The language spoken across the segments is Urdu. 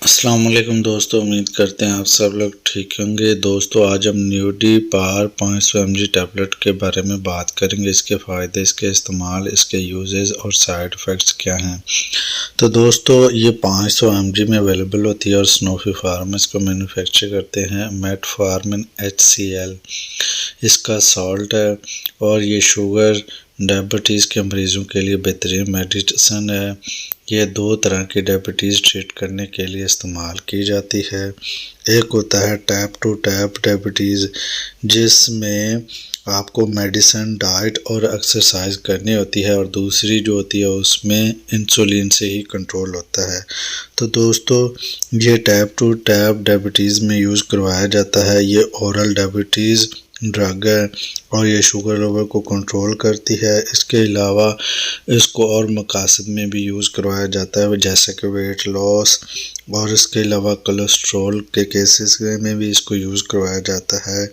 السلام علیکم دوستو، امید کرتے ہیں آپ سب لوگ ٹھیک ہوں گے۔ دوستو آج ہم نیوڈی پار 500 mg ٹیبلٹ کے بارے میں بات کریں گے، اس کے فائدے، اس کے استعمال، اس کے یوزز اور سائیڈ ایفیکٹس کیا ہیں۔ تو دوستو یہ 500 mg میں اویلیبل ہوتی ہے اور سنوفی فارما اس کو مینوفیکچر کرتے ہیں۔ میٹ فارمن HCL اس کا سالٹ ہے اور یہ شوگر ڈائبٹیز کے مریضوں کے لیے بہترین میڈیسن ہے۔ یہ 2 طرح کی ڈائبٹیز ٹریٹ کرنے کے لیے استعمال کی جاتی ہے۔ ایک ہوتا ہے ٹیپ ٹو ٹیپ ڈائبٹیز، جس میں آپ کو میڈیسن، ڈائٹ اور ایکسرسائز کرنی ہوتی ہے، اور دوسری جو ہوتی ہے اس میں انسولین سے ہی کنٹرول ہوتا ہے۔ تو دوستو یہ ٹیپ ٹو ٹیپ ڈائبٹیز میں یوز کروایا جاتا ہے۔ یہ اورل ڈائبٹیز ڈرگ ہے اور یہ شوگر لیول کو کنٹرول کرتی ہے۔ اس کے علاوہ اس کو اور مقاصد میں بھی یوز کروایا جاتا ہے، جیسے کہ ویٹ لاس، اور اس کے علاوہ کولیسٹرول کے کیسز میں بھی اس کو یوز کروایا جاتا ہے۔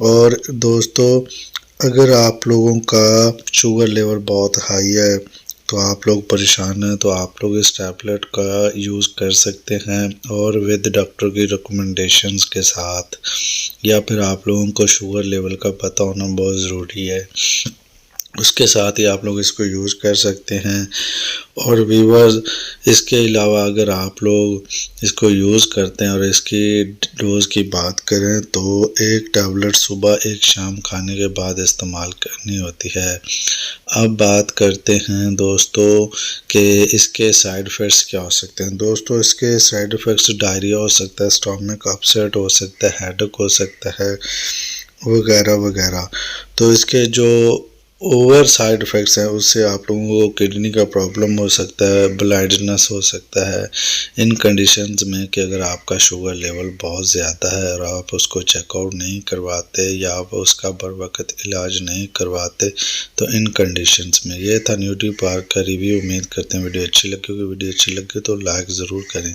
اور دوستو اگر آپ لوگوں کا شوگر لیول بہت ہائی ہے تو آپ لوگ پریشان ہیں، تو آپ لوگ اس ٹیبلٹ کا یوز کر سکتے ہیں، اور ود ڈاکٹر کی ریکمنڈیشنز کے ساتھ، یا پھر آپ لوگوں کو شوگر لیول کا پتہ ہونا بہت ضروری ہے، اس کے ساتھ ہی آپ لوگ اس کو یوز کر سکتے ہیں۔ اور ویورز اس کے علاوہ اگر آپ لوگ اس کو یوز کرتے ہیں اور اس کی ڈوز کی بات کریں تو ایک ٹیبلٹ صبح ایک شام کھانے کے بعد استعمال کرنی ہوتی ہے۔ اب بات کرتے ہیں دوستو کہ اس کے سائیڈ ایفیکٹس کیا ہو سکتے ہیں۔ دوستو اس کے سائیڈ ایفیکٹس ڈائریا ہو سکتا ہے، اسٹامک اپسیٹ ہو سکتا ہے، ہیڈک ہو سکتا ہے، وغیرہ وغیرہ۔ تو اس کے جو اوور سائیڈ ایفیکٹس ہیں اس سے آپ لوگوں کو کڈنی کا پرابلم ہو سکتا ہے، بلائنڈنس ہو سکتا ہے، ان کنڈیشنز میں کہ اگر آپ کا شوگر لیول بہت زیادہ ہے اور آپ اس کو چیک آؤٹ نہیں کرواتے یا آپ اس کا بر وقت علاج نہیں کرواتے تو ان کنڈیشنز میں۔ یہ تھا نیوڈی پار کا ریویو۔ امید کرتے ہیں ویڈیو اچھی لگی ہوگی۔ ویڈیو اچھی لگی تو لائک ضرور کریں۔